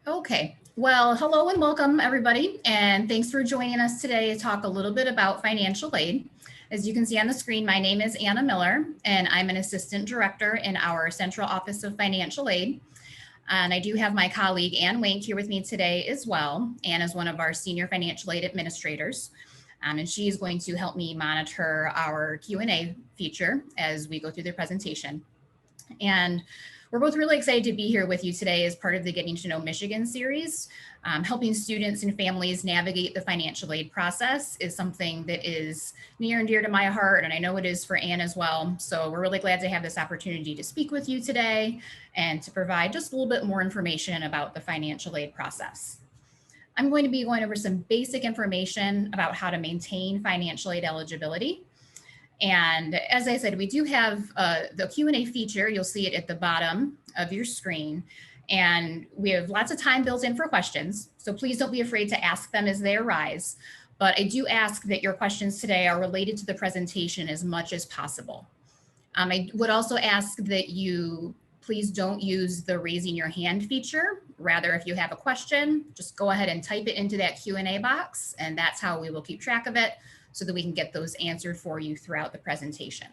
Okay, well, hello and welcome everybody, and thanks for joining us today to talk a little bit about financial aid. As you can see on the screen, my name is Anna Miller, and I'm an assistant director in our Central Office of Financial Aid. And I do have my colleague Ann Wink here with me today as well. Ann is one of our senior financial aid administrators, and she's going to help me monitor our Q&A feature as we go through the presentation. And we're both really excited to be here with you today as part of the Getting to Know Michigan series. Helping students and families navigate the financial aid process is something that is near and dear to my heart, and I know it is for Ann as well. So we're really glad to have this opportunity to speak with you today and to provide just a little bit more information about the financial aid process. I'm going to be going over some basic information about how to maintain financial aid eligibility. And as I said, we do have the Q&A feature. You'll see it at the bottom of your screen. And we have lots of time built in for questions. So please don't be afraid to ask them as they arise. But I do ask that your questions today are related to the presentation as much as possible. I would also ask that you please don't use the raising your hand feature. Rather, if you have a question, just go ahead and type it into that Q&A box, and that's how we will keep track of it so that we can get those answered for you throughout the presentation.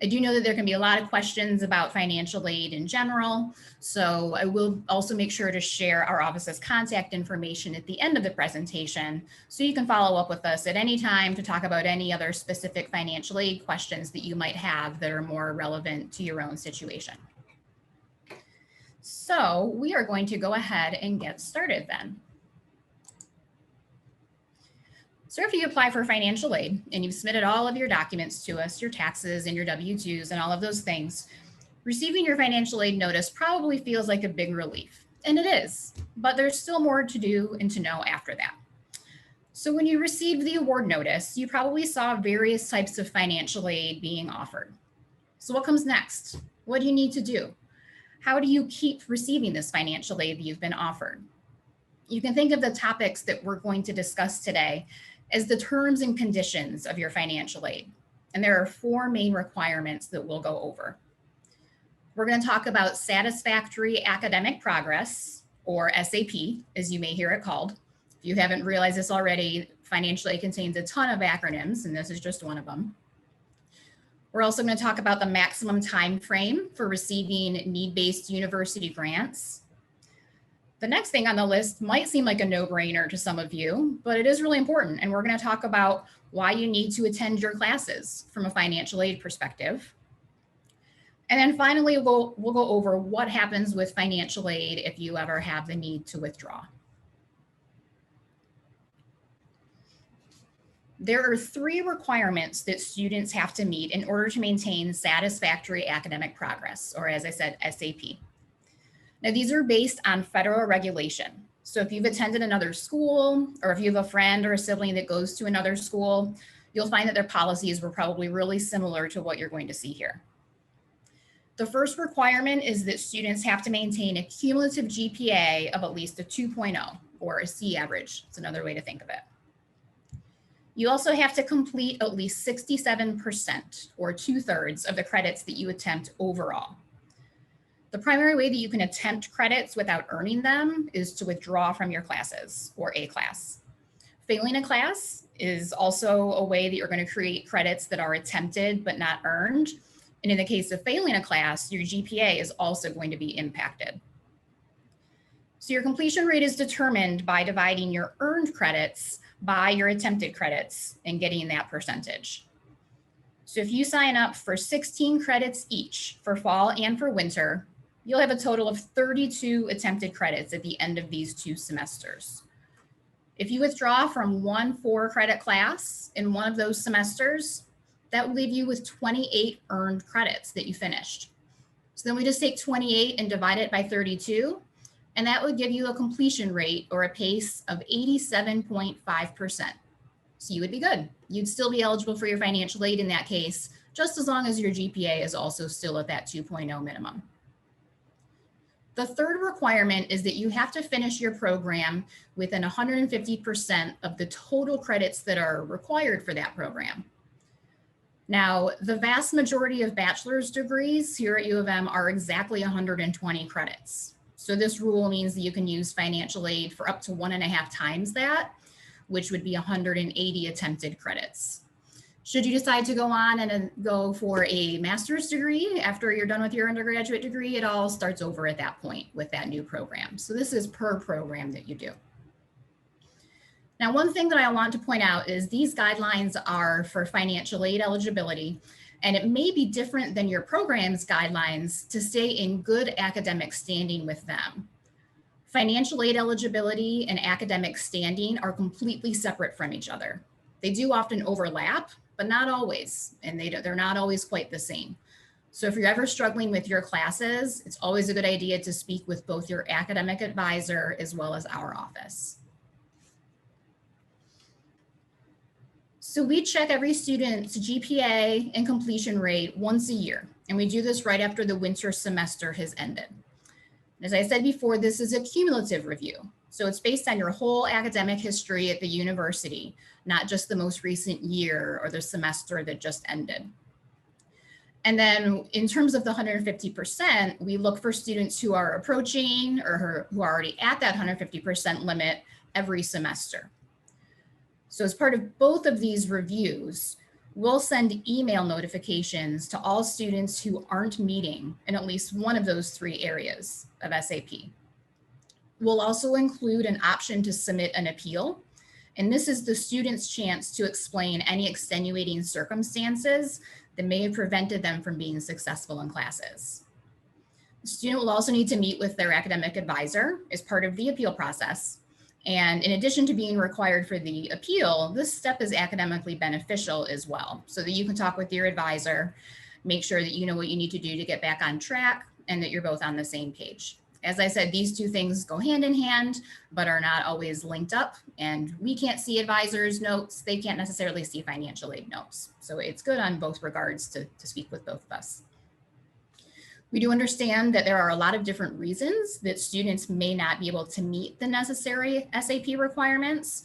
I do know that there can be a lot of questions about financial aid in general, so I will also make sure to share our office's contact information at the end of the presentation, so you can follow up with us at any time to talk about any other specific financial aid questions that you might have that are more relevant to your own situation. So we are going to go ahead and get started then. So if you apply for financial aid and you've submitted all of your documents to us, your taxes and your W-2s and all of those things, receiving your financial aid notice probably feels like a big relief. And it is, but there's still more to do and to know after that. So when you received the award notice, you probably saw various types of financial aid being offered. So what comes next? What do you need to do? How do you keep receiving this financial aid that you've been offered? You can think of the topics that we're going to discuss today as the terms and conditions of your financial aid. And there are 4 main requirements that we'll go over. We're going to talk about Satisfactory Academic Progress, or SAP, as you may hear it called. If you haven't realized this already, financial aid contains a ton of acronyms, and this is just one of them. We're also going to talk about the maximum time frame for receiving need-based university grants. The next thing on the list might seem like a no-brainer to some of you, but it is really important. And we're going to talk about why you need to attend your classes from a financial aid perspective. And then finally, we'll go over what happens with financial aid if you ever have the need to withdraw. There are 3 requirements that students have to meet in order to maintain satisfactory academic progress, or as I said, SAP. Now, these are based on federal regulation. So if you've attended another school, or if you have a friend or a sibling that goes to another school, you'll find that their policies were probably really similar to what you're going to see here. The first requirement is that students have to maintain a cumulative GPA of at least a 2.0, or a C average. It's another way to think of it. You also have to complete at least 67%, or 2/3 of the credits that you attempt overall. The primary way that you can attempt credits without earning them is to withdraw from your classes, or a class. Failing a class is also a way that you're going to create credits that are attempted but not earned. And in the case of failing a class, your GPA is also going to be impacted. So your completion rate is determined by dividing your earned credits by your attempted credits and getting that percentage. So if you sign up for 16 credits each for fall and for winter, you'll have a total of 32 attempted credits at the end of these 2 semesters. If you withdraw from one 4-credit class in one of those semesters, that will leave you with 28 earned credits that you finished. So then we just take 28 and divide it by 32, and that would give you a completion rate, or a PACE, of 87.5%. So you would be good. You'd still be eligible for your financial aid in that case, just as long as your GPA is also still at that 2.0 minimum. The third requirement is that you have to finish your program within 150% of the total credits that are required for that program. Now, the vast majority of bachelor's degrees here at U of M are exactly 120 credits. So this rule means that you can use financial aid for up to 1.5 times that, which would be 180 attempted credits. Should you decide to go on and go for a master's degree after you're done with your undergraduate degree, it all starts over at that point with that new program. So this is per program that you do. Now, one thing that I want to point out is these guidelines are for financial aid eligibility, and it may be different than your program's guidelines to stay in good academic standing with them. Financial aid eligibility and academic standing are completely separate from each other. They do often overlap, but not always, and they're not always quite the same. So if you're ever struggling with your classes, it's always a good idea to speak with both your academic advisor as well as our office. So we check every student's GPA and completion rate once a year, and we do this right after the winter semester has ended. As I said before, this is a cumulative review. So it's based on your whole academic history at the university, not just the most recent year or the semester that just ended. And then in terms of the 150%, we look for students who are approaching or who are already at that 150% limit every semester. So as part of both of these reviews, we'll send email notifications to all students who aren't meeting in at least one of those 3 areas of SAP. We'll also include an option to submit an appeal, and this is the student's chance to explain any extenuating circumstances that may have prevented them from being successful in classes. The student will also need to meet with their academic advisor as part of the appeal process. And in addition to being required for the appeal, this step is academically beneficial as well, so that you can talk with your advisor, make sure that you know what you need to do to get back on track and that you're both on the same page. As I said, these 2 things go hand in hand, but are not always linked up. And we can't see advisors' notes. They can't necessarily see financial aid notes. So it's good on both regards to speak with both of us. We do understand that there are a lot of different reasons that students may not be able to meet the necessary SAP requirements.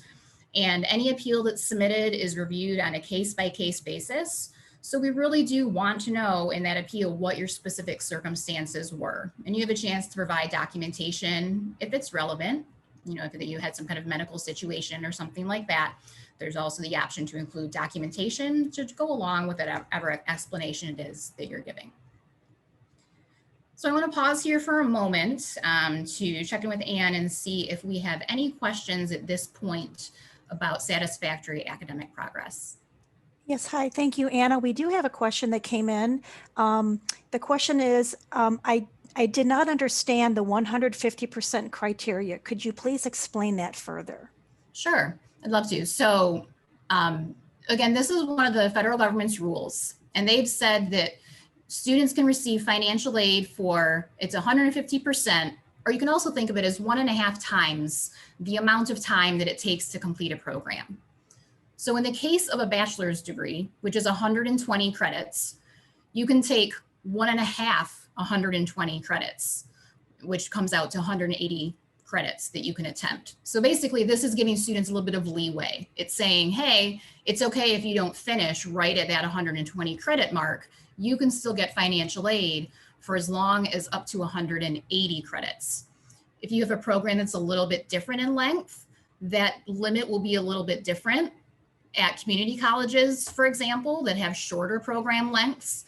And any appeal that's submitted is reviewed on a case-by-case basis. So we really do want to know in that appeal what your specific circumstances were. And you have a chance to provide documentation if it's relevant, if you had some kind of medical situation or something like that. There's also the option to include documentation to go along with whatever explanation it is that you're giving. So I want to pause here for a moment to check in with Anne and see if we have any questions at this point about satisfactory academic progress. Yes, hi, thank you, Anna. We do have a question that came in. The question is, I did not understand the 150% criteria. Could you please explain that further? Sure, I'd love to. So again, this is one of the federal government's rules, and they've said that students can receive financial aid for, it's 150%, or you can also think of it as 1.5 times the amount of time that it takes to complete a program. So in the case of a bachelor's degree, which is 120 credits, you can take 1.5 120 credits, which comes out to 180 credits that you can attempt. So basically, this is giving students a little bit of leeway. It's saying, hey, it's okay if you don't finish right at that 120 credit mark. You can still get financial aid for as long as up to 180 credits. If you have a program that's a little bit different in length, that limit will be a little bit different. At community colleges, for example, that have shorter program lengths,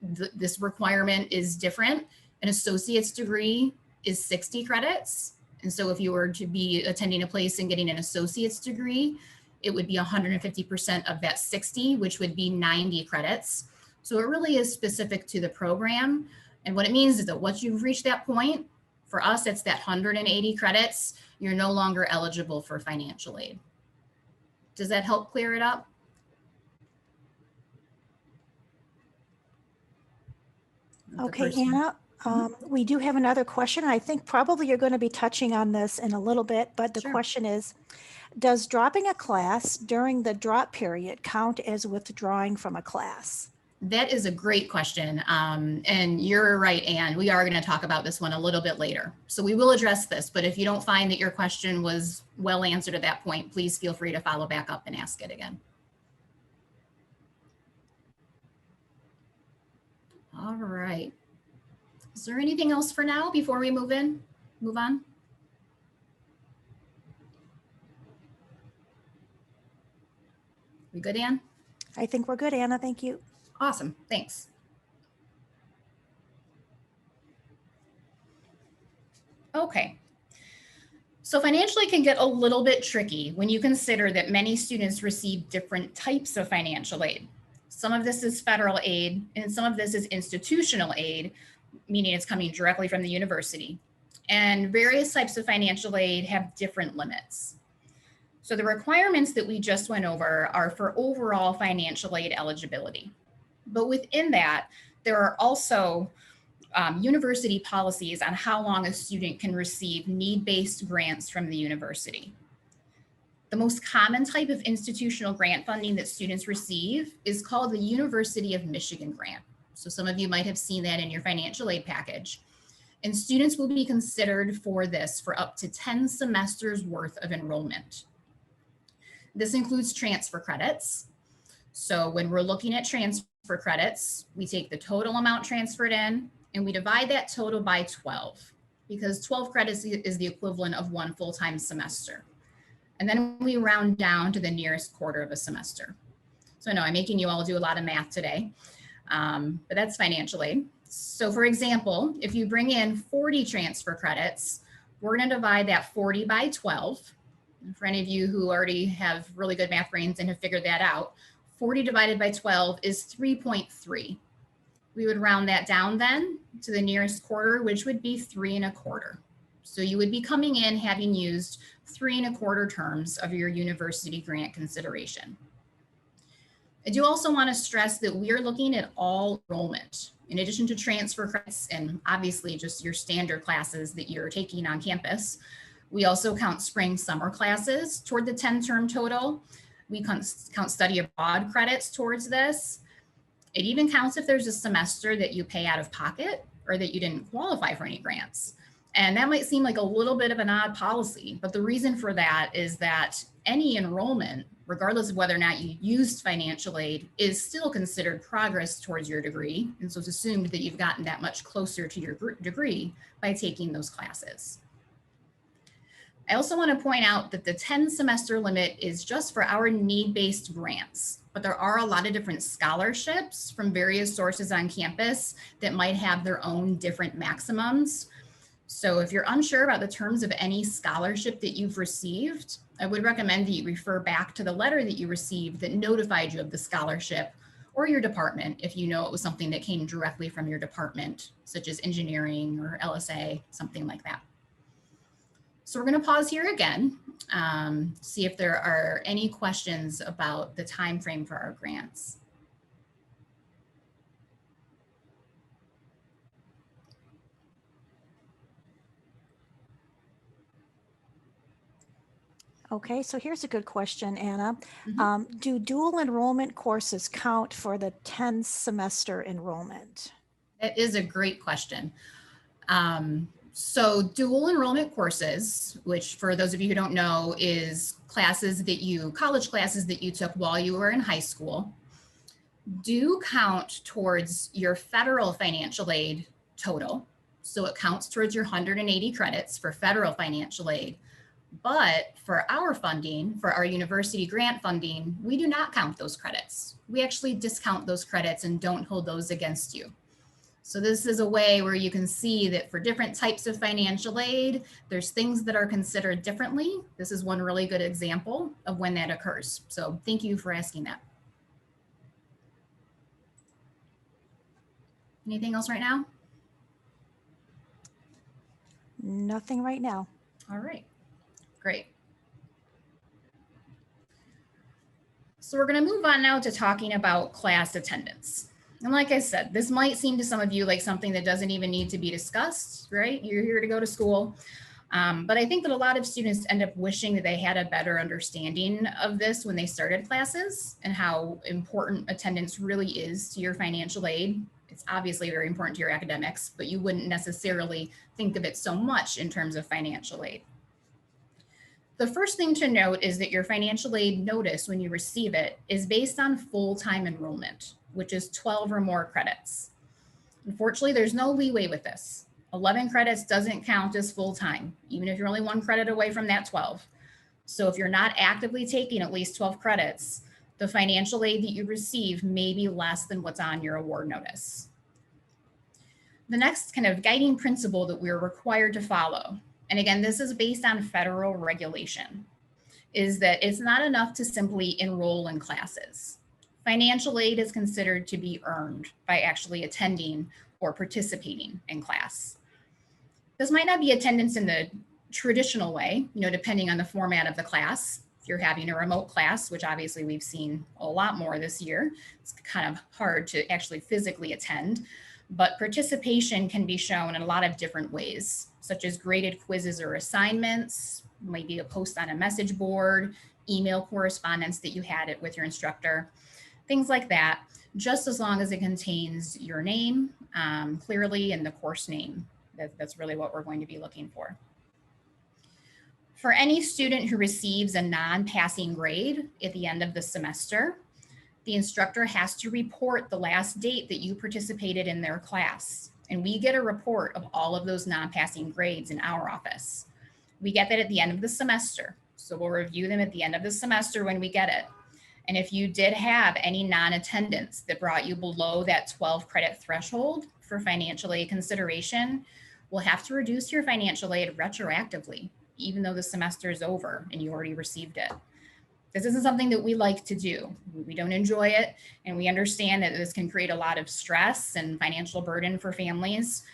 this requirement is different. An associate's degree is 60 credits. And so if you were to be attending a place and getting an associate's degree, it would be 150% of that 60, which would be 90 credits. So it really is specific to the program. And what it means is that once you've reached that point, for us, it's that 180 credits, you're no longer eligible for financial aid. Does that help clear it up? Okay, Anna, we do have another question. I think probably you're going to be touching on this in a little bit, but the question is, does dropping a class during the drop period count as withdrawing from a class? That is a great question. And you're right, Anne. We are going to talk about this one a little bit later. So we will address this, but if you don't find that your question was well answered at that point, please feel free to follow back up and ask it again. All right. Is there anything else for now before we move in? move on? We good, Ann? I think we're good, Anna. Thank you. Awesome, thanks. Okay. So financial aid can get a little bit tricky when you consider that many students receive different types of financial aid. Some of this is federal aid and some of this is institutional aid, meaning it's coming directly from the university. And various types of financial aid have different limits. So the requirements that we just went over are for overall financial aid eligibility. But within that, there are also university policies on how long a student can receive need-based grants from the university. The most common type of institutional grant funding that students receive is called the University of Michigan grant. So some of you might have seen that in your financial aid package. And students will be considered for this for up to 10 semesters worth of enrollment. This includes transfer credits. So when we're looking at transfer credits, we take the total amount transferred in and we divide that total by 12 because 12 credits is the equivalent of one full-time semester. And then we round down to the nearest quarter of a semester. So I know I'm making you all do a lot of math today, but that's financial aid. So for example, if you bring in 40 transfer credits, we're going to divide that 40 by 12. And for any of you who already have really good math brains and have figured that out, 40 divided by 12 is 3.3. We would round that down then to the nearest quarter, which would be 3 1/4. So you would be coming in having used 3 1/4 terms of your university grant consideration. I do also want to stress that we are looking at all enrollment. In addition to transfer credits and obviously just your standard classes that you're taking on campus, we also count spring summer classes toward the 10-term total. We count study abroad credits towards this. It even counts if there's a semester that you pay out of pocket or that you didn't qualify for any grants. And that might seem like a little bit of an odd policy, but the reason for that is that any enrollment, regardless of whether or not you used financial aid, is still considered progress towards your degree. And so it's assumed that you've gotten that much closer to your degree by taking those classes. I also want to point out that the 10 semester limit is just for our need-based grants, but there are a lot of different scholarships from various sources on campus that might have their own different maximums. So if you're unsure about the terms of any scholarship that you've received, I would recommend that you refer back to the letter that you received that notified you of the scholarship, or your department if you know it was something that came directly from your department, such as engineering or LSA, something like that. So we're going to pause here again, see if there are any questions about the time frame for our grants. Okay, so here's a good question, Anna. Do dual enrollment courses count for the 10 semester enrollment? That is a great question. So dual enrollment courses, which for those of you who don't know, is classes that college classes that you took while you were in high school, do count towards your federal financial aid total. So it counts towards your 180 credits for federal financial aid. But for our funding, for our university grant funding, we do not count those credits. We actually discount those credits and don't hold those against you. So this is a way where you can see that for different types of financial aid, there's things that are considered differently. This is one really good example of when that occurs. So thank you for asking that. Anything else right now? Nothing right now. All right, great. So we're going to move on now to talking about class attendance. And like I said, this might seem to some of you like something that doesn't even need to be discussed, right? You're here to go to school. But I think that a lot of students end up wishing that they had a better understanding of this when they started classes and how important attendance really is to your financial aid. It's obviously very important to your academics, but you wouldn't necessarily think of it so much in terms of financial aid. The first thing to note is that your financial aid notice when you receive it is based on full-time enrollment, which is 12 or more credits. Unfortunately, there's no leeway with this. 11 credits doesn't count as full-time, even if you're only 1 credit away from that 12. So if you're not actively taking at least 12 credits, the financial aid that you receive may be less than what's on your award notice. The next kind of guiding principle that we're required to follow, and again, this is based on federal regulation, is that it's not enough to simply enroll in classes. Financial aid is considered to be earned by actually attending or participating in class. This might not be attendance in the traditional way, depending on the format of the class. If you're having a remote class, which obviously we've seen a lot more this year, it's kind of hard to actually physically attend, but participation can be shown in a lot of different ways, such as graded quizzes or assignments, maybe a post on a message board, email correspondence that you had it with your instructor, things like that, just as long as it contains your name clearly and the course name. That's really what we're going to be looking for. For any student who receives a non-passing grade at the end of the semester, the instructor has to report the last date that you participated in their class. And we get a report of all of those non-passing grades in our office. We get that at the end of the semester. So we'll review them at the end of the semester when we get it. And if you did have any non-attendance that brought you below that 12 credit threshold for financial aid consideration, we'll have to reduce your financial aid retroactively, even though the semester is over and you already received it. This isn't something that we like to do. We don't enjoy it, and we understand that this can create a lot of stress and financial burden for families.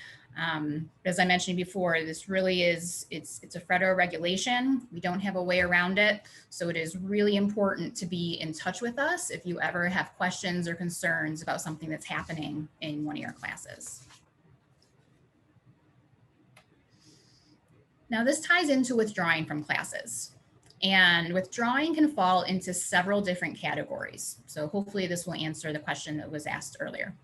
As I mentioned before, this really is, it's a federal regulation. We don't have a way around it. So it is really important to be in touch with us if you ever have questions or concerns about something that's happening in one of your classes. Now this ties into withdrawing from classes. And withdrawing can fall into several different categories. So hopefully this will answer the question that was asked earlier.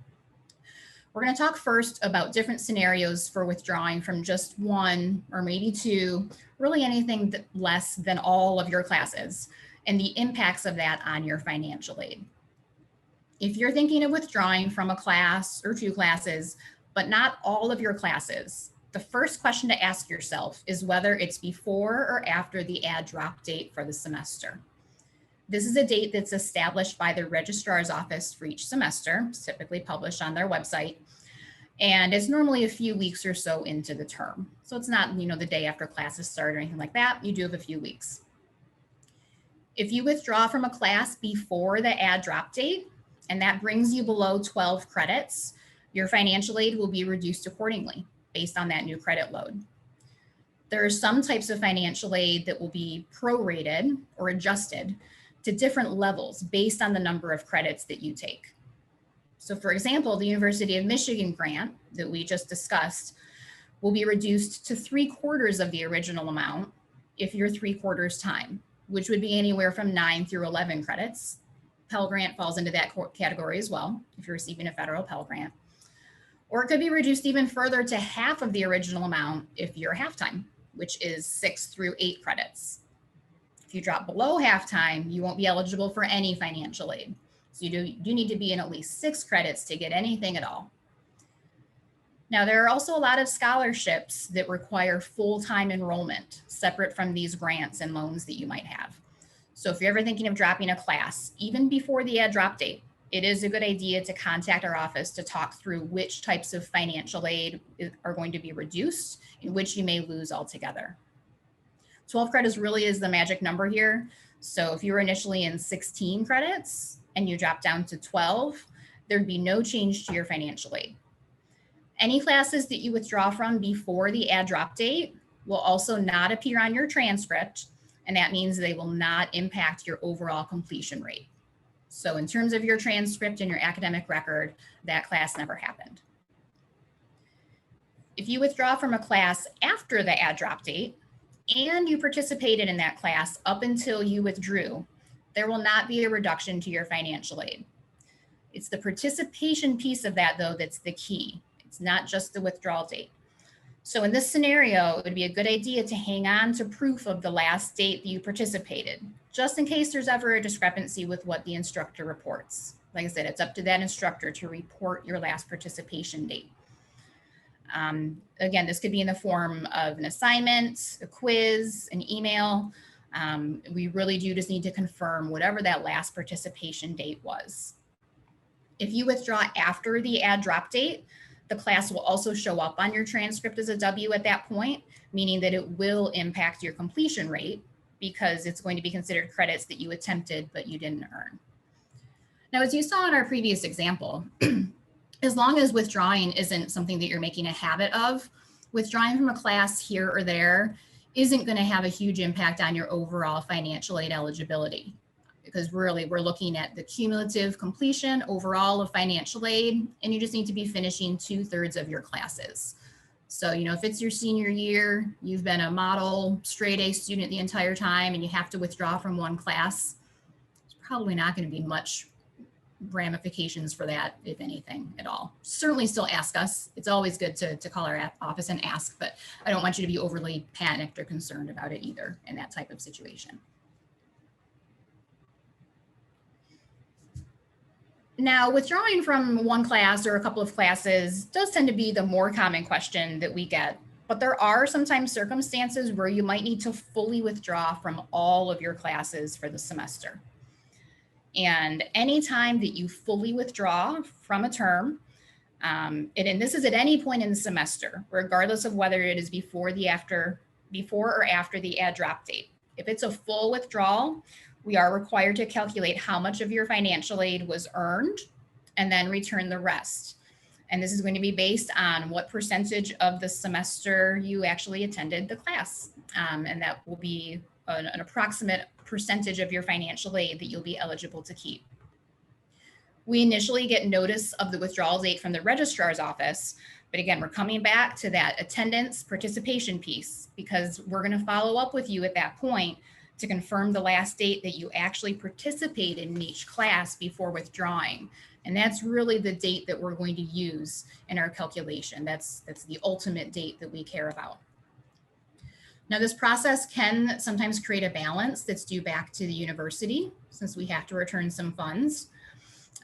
We're going to talk first about different scenarios for withdrawing from just 1 or maybe 2, really anything less than all of your classes, and the impacts of that on your financial aid. If you're thinking of withdrawing from a class or 2 classes, but not all of your classes, the first question to ask yourself is whether it's before or after the add drop date for the semester. This is a date that's established by the registrar's office for each semester. It's typically published on their website. And it's normally a few weeks or so into the term. So it's not, the day after classes start or anything like that. You do have a few weeks. If you withdraw from a class before the add drop date, and that brings you below 12 credits, your financial aid will be reduced accordingly based on that new credit load. There are some types of financial aid that will be prorated or adjusted to different levels based on the number of credits that you take. So for example, the University of Michigan grant that we just discussed will be reduced to 3/4 of the original amount if you're 3/4 time, which would be anywhere from 9 through 11 credits. Pell Grant falls into that category as well, if you're receiving a federal Pell Grant. Or it could be reduced even further to half of the original amount if you're half-time, which is 6 through 8 credits. If you drop below half-time, you won't be eligible for any financial aid. So you do need to be in at least 6 credits to get anything at all. Now, there are also a lot of scholarships that require full-time enrollment, separate from these grants and loans that you might have. So if you're ever thinking of dropping a class, even before the add drop date, it is a good idea to contact our office to talk through which types of financial aid are going to be reduced and which you may lose altogether. 12 credits really is the magic number here. So if you were initially in 16 credits and you drop down to 12, there'd be no change to your financial aid. Any classes that you withdraw from before the add drop date will also not appear on your transcript, and that means they will not impact your overall completion rate. So in terms of your transcript and your academic record, that class never happened. If you withdraw from a class after the add drop date and you participated in that class up until you withdrew, there will not be a reduction to your financial aid. It's the participation piece of that, though, that's the key. It's not just the withdrawal date. So in this scenario, it would be a good idea to hang on to proof of the last date that you participated, just in case there's ever a discrepancy with what the instructor reports. Like I said, it's up to that instructor to report your last participation date. Again, this could be in the form of an assignment, a quiz, an email. We really do just need to confirm whatever that last participation date was. If you withdraw after the add drop date, the class will also show up on your transcript as a W at that point, meaning that it will impact your completion rate because it's going to be considered credits that you attempted but you didn't earn. Now, as you saw in our previous example, as long as withdrawing isn't something that you're making a habit of, withdrawing from a class here or there isn't going to have a huge impact on your overall financial aid eligibility, because really we're looking at the cumulative completion overall of financial aid, and you just need to be finishing 2/3 of your classes. So, if it's your senior year, you've been a model straight A student the entire time and you have to withdraw from one class, it's probably not going to be much ramifications for that, if anything at all. Certainly still ask us. It's always good to call our office and ask, but I don't want you to be overly panicked or concerned about it either in that type of situation. Now, withdrawing from one class or a couple of classes does tend to be the more common question that we get, but there are sometimes circumstances where you might need to fully withdraw from all of your classes for the semester. And anytime that you fully withdraw from a term, and this is at any point in the semester, regardless of whether it is before or after the add drop date. If it's a full withdrawal, we are required to calculate how much of your financial aid was earned and then return the rest. And this is going to be based on what percentage of the semester you actually attended the class. And that will be an approximate percentage of your financial aid that you'll be eligible to keep. We initially get notice of the withdrawal date from the registrar's office, but again, we're coming back to that attendance participation piece because we're going to follow up with you at that point to confirm the last date that you actually participated in each class before withdrawing. And that's really the date that we're going to use in our calculation. That's the ultimate date that we care about. Now, this process can sometimes create a balance that's due back to the university since we have to return some funds.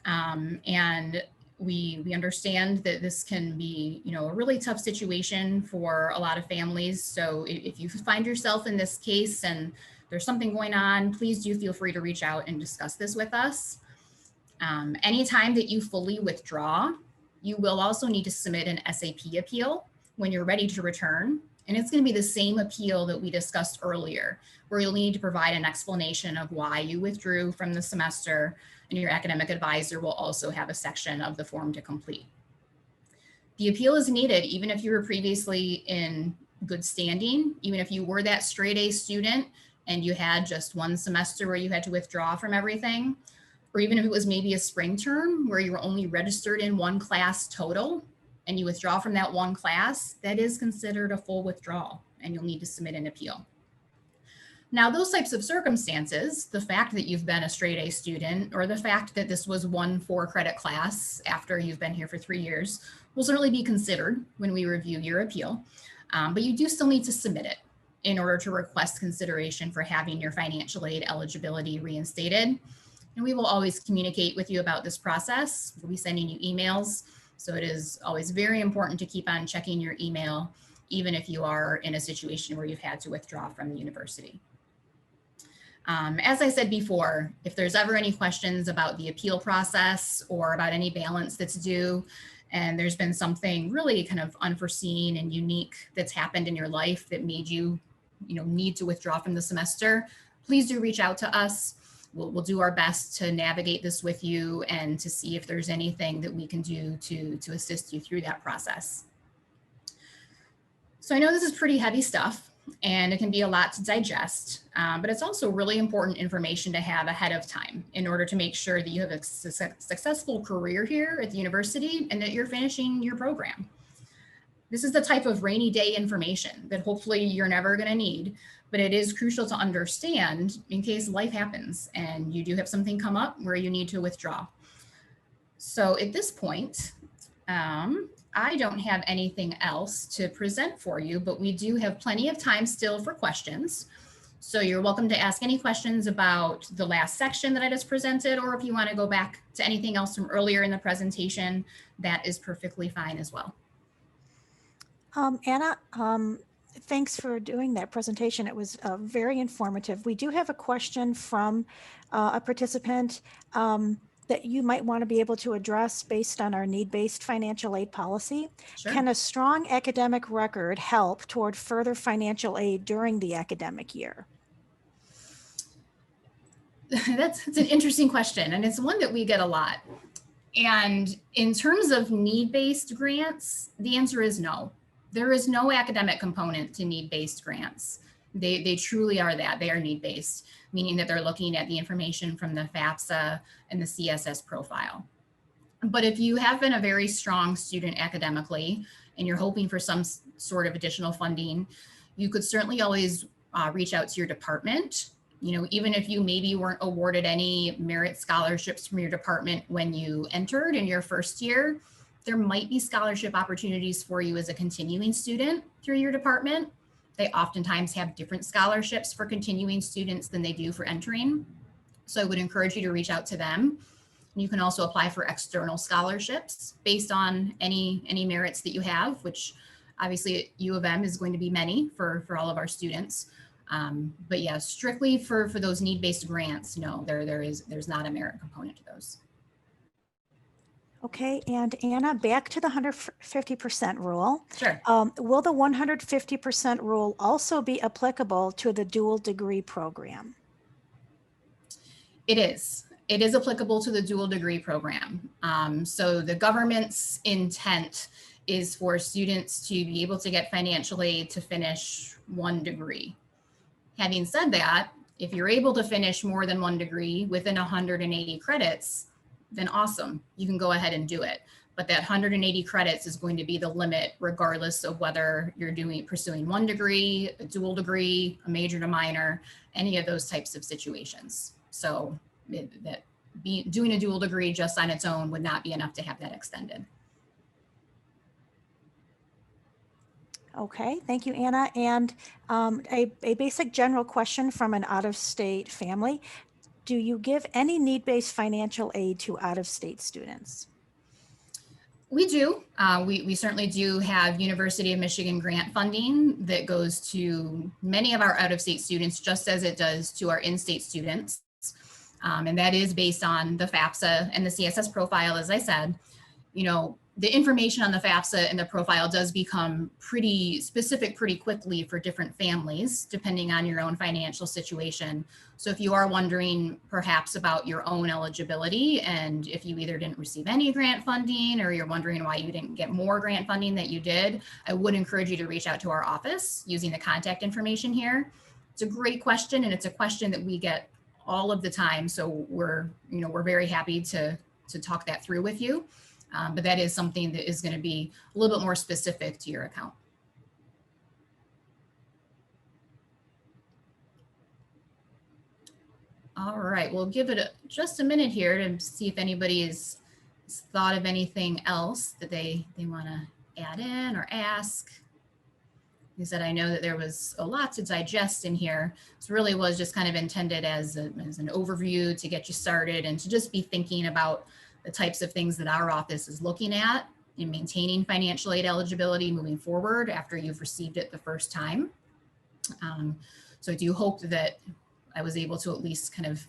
And we understand that this can be, a really tough situation for a lot of families. So if you find yourself in this case and there's something going on, please do feel free to reach out and discuss this with us. Anytime that you fully withdraw, you will also need to submit an SAP appeal when you're ready to return. And it's going to be the same appeal that we discussed earlier, where you'll need to provide an explanation of why you withdrew from the semester, and your academic advisor will also have a section of the form to complete. The appeal is needed even if you were previously in good standing, even if you were that straight A student and you had just one semester where you had to withdraw from everything, or even if it was maybe a spring term where you were only registered in one class total, and you withdraw from that one class, that is considered a full withdrawal and you'll need to submit an appeal. Now, those types of circumstances, the fact that you've been a straight A student or the fact that this was one 4-credit class after you've been here for 3 years, will certainly be considered when we review your appeal, but you do still need to submit it in order to request consideration for having your financial aid eligibility reinstated. And we will always communicate with you about this process. We'll be sending you emails. So it is always very important to keep on checking your email, even if you are in a situation where you've had to withdraw from the university. As I said before, if there's ever any questions about the appeal process or about any balance that's due, and there's been something really kind of unforeseen and unique that's happened in your life that made you, need to withdraw from the semester, please do reach out to us. We'll do our best to navigate this with you and to see if there's anything that we can do to assist you through that process. So I know this is pretty heavy stuff and it can be a lot to digest, but it's also really important information to have ahead of time in order to make sure that you have a successful career here at the university and that you're finishing your program. This is the type of rainy day information that hopefully you're never going to need, but it is crucial to understand in case life happens and you do have something come up where you need to withdraw. So at this point, I don't have anything else to present for you, but we do have plenty of time still for questions. So you're welcome to ask any questions about the last section that I just presented, or if you want to go back to anything else from earlier in the presentation, that is perfectly fine as well. Anna, thanks for doing that presentation. It was very informative. We do have a question from a participant that you might want to be able to address based on our need-based financial aid policy. Sure. Can a strong academic record help toward further financial aid during the academic year? That's an interesting question, and it's one that we get a lot. And in terms of need-based grants, the answer is no. There is no academic component to need-based grants. They truly are that. They are need-based, meaning that they're looking at the information from the FAFSA and the CSS profile. But if you have been a very strong student academically and you're hoping for some sort of additional funding, you could certainly always reach out to your department. You know, even if you maybe weren't awarded any merit scholarships from your department when you entered in your first year, there might be scholarship opportunities for you as a continuing student through your department. They oftentimes have different scholarships for continuing students than they do for entering. So I would encourage you to reach out to them. And you can also apply for external scholarships based on any merits that you have, which obviously at U of M is going to be many for all of our students. But yeah, strictly for those need-based grants, no, there's not a merit component to those. Okay, and Anna, back to the 150% rule. Sure. Will the 150% rule also be applicable to the dual degree program? It is. It is applicable to the dual degree program. So the government's intent is for students to be able to get financial aid to finish one degree. Having said that, if you're able to finish more than one degree within 180 credits, then awesome, you can go ahead and do it. But that 180 credits is going to be the limit regardless of whether you're pursuing one degree, a dual degree, a major to minor, any of those types of situations. So doing a dual degree just on its own would not be enough to have that extended. Okay, thank you, Anna. And a basic general question from an out-of-state family. Do you give any need-based financial aid to out-of-state students? We do. We certainly do have University of Michigan grant funding that goes to many of our out-of-state students, just as it does to our in-state students. And that is based on the FAFSA and the CSS profile, as I said. You know, the information on the FAFSA and the profile does become pretty specific pretty quickly for different families, depending on your own financial situation. So if you are wondering perhaps about your own eligibility, and if you either didn't receive any grant funding or you're wondering why you didn't get more grant funding that you did, I would encourage you to reach out to our office using the contact information here. It's a great question, and it's a question that we get all of the time. So we're very happy to talk that through with you. But that is something that is going to be a little bit more specific to your account. All right, we'll give it just a minute here to see if anybody has thought of anything else that they want to add in or ask. He said, I know that there was a lot to digest in here. This really was just kind of intended as an overview to get you started and to just be thinking about the types of things that our office is looking at in maintaining financial aid eligibility moving forward after you've received it the first time. So I do hope that I was able to at least kind of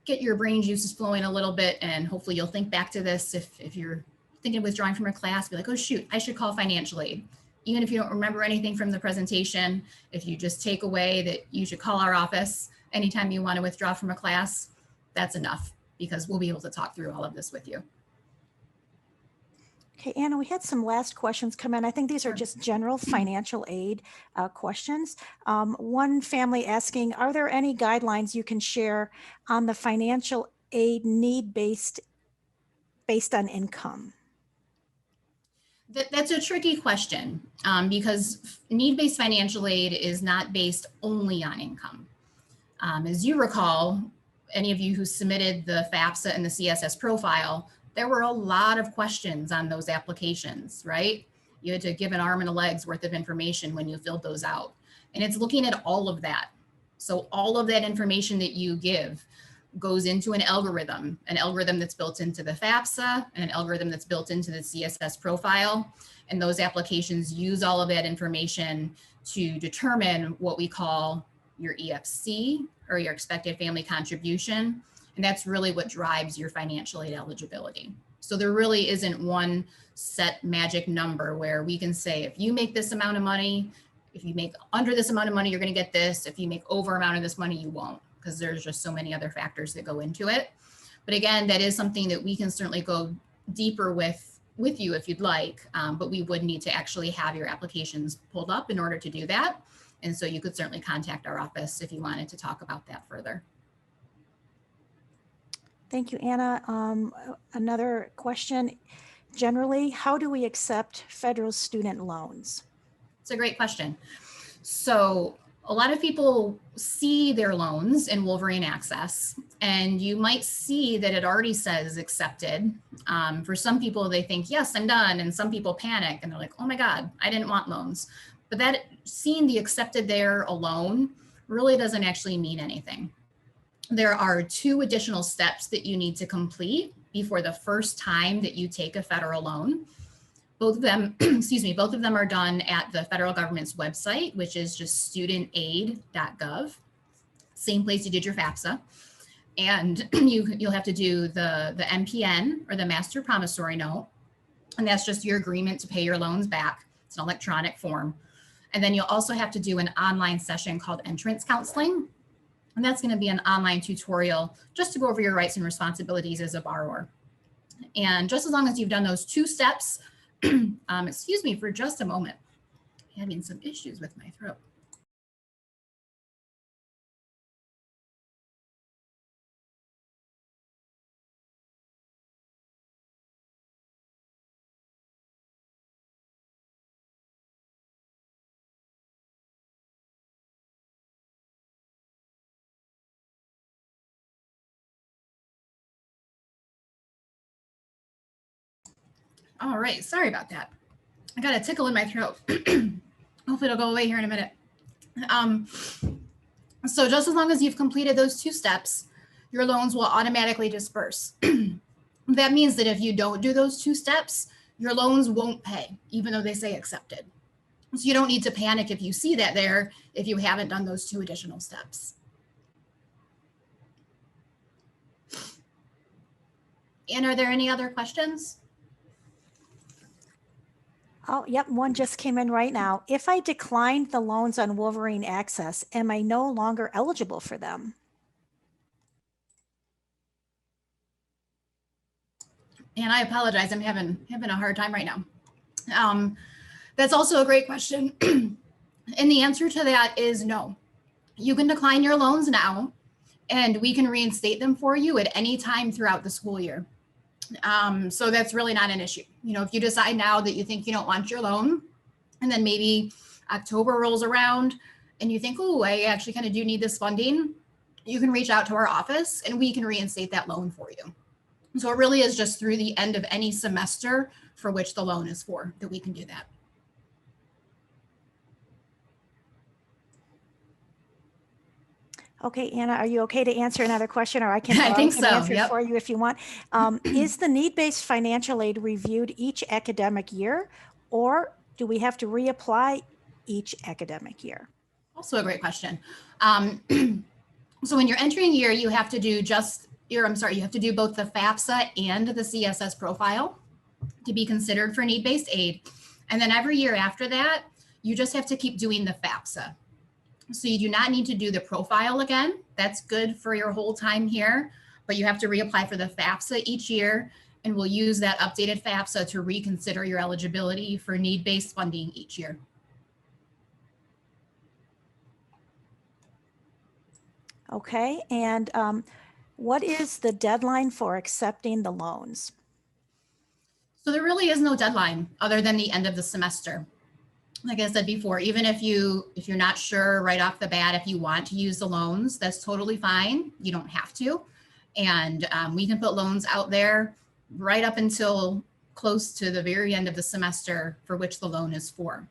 get your brain juices flowing a little bit, and hopefully you'll think back to this if you're thinking of withdrawing from a class, be like, oh shoot, I should call financial aid. Even if you don't remember anything from the presentation, if you just take away that you should call our office anytime you want to withdraw from a class, that's enough, because we'll be able to talk through all of this with you. Okay, Anna, we had some last questions come in. I think these are just general financial aid questions. One family asking, are there any guidelines you can share on the financial aid need based on income? That's a tricky question because need-based financial aid is not based only on income. As you recall, any of you who submitted the FAFSA and the CSS profile, there were a lot of questions on those applications, right? You had to give an arm and a leg's worth of information when you filled those out. And it's looking at all of that. So all of that information that you give, goes into an algorithm that's built into the FAFSA and an algorithm that's built into the CSS profile. And those applications use all of that information to determine what we call your EFC, or your expected family contribution. And that's really what drives your financial aid eligibility. So there really isn't one set magic number where we can say, if you make this amount of money, if you make under this amount of money, you're going to get this. If you make over amount of this money, you won't, because there's just so many other factors that go into it. But again, that is something that we can certainly go deeper with you if you'd like, but we would need to actually have your applications pulled up in order to do that. And so you could certainly contact our office if you wanted to talk about that further. Thank you, Anna. Another question. Generally, how do we accept federal student loans? It's a great question. So a lot of people see their loans in Wolverine Access, and you might see that it already says accepted. For some people, they think, yes, I'm done. And some people panic and they're like, oh my God, I didn't want loans. But that seeing the accepted there alone really doesn't actually mean anything. There are 2 additional steps that you need to complete before the first time that you take a federal loan. Both of them, both of them are done at the federal government's website, which is just studentaid.gov, same place you did your FAFSA. And you'll have to do the MPN, or the Master Promissory Note. And that's just your agreement to pay your loans back. It's an electronic form. And then you'll also have to do an online session called entrance counseling. And that's going to be an online tutorial just to go over your rights and responsibilities as a borrower. And just as long as you've done those 2 steps, excuse me for just a moment, I'm having some issues with my throat. All right, sorry about that. I got a tickle in my throat. Hopefully it'll go away here in a minute. So just as long as you've completed those 2 steps, your loans will automatically disperse. That means that if you don't do those 2 steps, your loans won't pay, even though they say accepted. So you don't need to panic if you see that there, if you haven't done those 2 additional steps. And are there any other questions? Oh, yep. One just came in right now. If I declined the loans on Wolverine Access, am I no longer eligible for them? And I apologize, I'm having a hard time right now. That's also a great question. And the answer to that is no. You can decline your loans now, and we can reinstate them for you at any time throughout the school year. So that's really not an issue. You know, if you decide now that you think you don't want your loan, and then maybe October rolls around and you think, oh, I actually kind of do need this funding, you can reach out to our office and we can reinstate that loan for you. So it really is just through the end of any semester for which the loan is for that we can do that. Okay, Anna, are you okay to answer another question, or I can answer it for you if you want? Is the need-based financial aid reviewed each academic year, or do we have to reapply each academic year? Also a great question. So when you're entering year, you have to do you have to do both the FAFSA and the CSS profile to be considered for need-based aid. And then every year after that, you just have to keep doing the FAFSA. So you do not need to do the profile again. That's good for your whole time here, but you have to reapply for the FAFSA each year, and we'll use that updated FAFSA to reconsider your eligibility for need-based funding each year. Okay, and what is the deadline for accepting the loans? So there really is no deadline other than the end of the semester. Like I said before, even if you're not sure right off the bat if you want to use the loans, that's totally fine. You don't have to. And we can put loans out there right up until close to the very end of the semester for which the loan is for.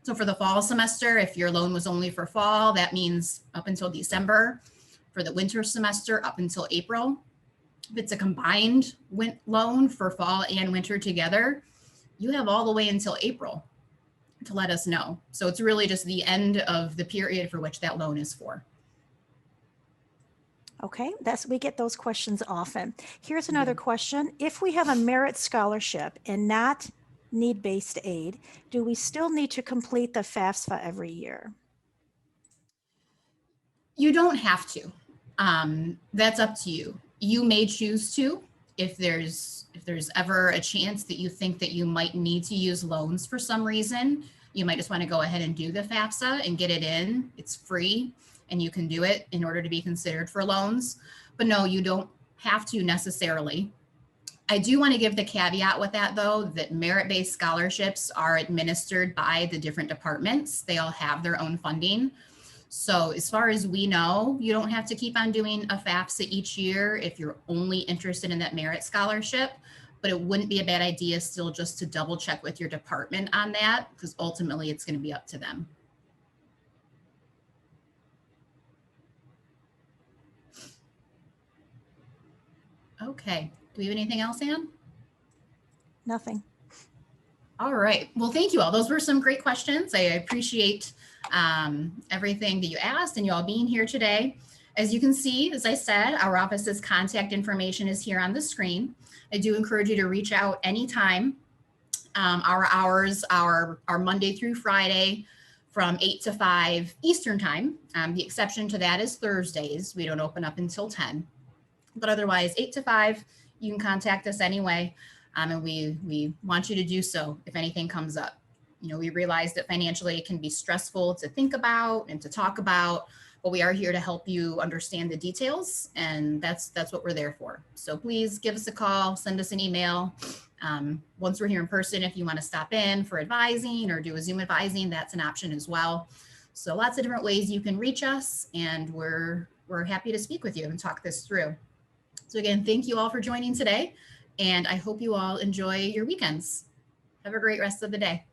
So for the fall semester, if your loan was only for fall, that means up until December. for the winter semester up until April. If it's a combined loan for fall and winter together, you have all the way until April to let us know. So it's really just the end of the period for which that loan is for. Okay, we get those questions often. Here's another question. If we have a merit scholarship and not need-based aid, do we still need to complete the FAFSA every year? You don't have to. That's up to you. You may choose to if there's ever a chance that you think that you might need to use loans for some reason. You might just want to go ahead and do the FAFSA and get it in. It's free and you can do it in order to be considered for loans. But no, you don't have to necessarily. I do want to give the caveat with that, though, that merit-based scholarships are administered by the different departments. They all have their own funding. So as far as we know, you don't have to keep on doing a FAFSA each year if you're only interested in that merit scholarship, but it wouldn't be a bad idea still just to double check with your department on that, because ultimately it's going to be up to them. Okay, do we have anything else, Anne? Nothing. All right, well, thank you all. Those were some great questions. I appreciate everything that you asked and you all being here today. As you can see, as I said, our office's contact information is here on the screen. I do encourage you to reach out anytime. Our hours are Monday through Friday from 8 to 5 Eastern time. The exception to that is Thursdays. We don't open up until 10. But otherwise, 8 to 5, you can contact us anyway. And we want you to do so if anything comes up. You know, we realize that financially it can be stressful to think about and to talk about, but we are here to help you understand the details, and that's what we're there for. So please give us a call, send us an email. Once we're here in person, if you want to stop in for advising or do a Zoom advising, that's an option as well. So lots of different ways you can reach us, and we're happy to speak with you and talk this through. So again, thank you all for joining today, and I hope you all enjoy your weekends. Have a great rest of the day.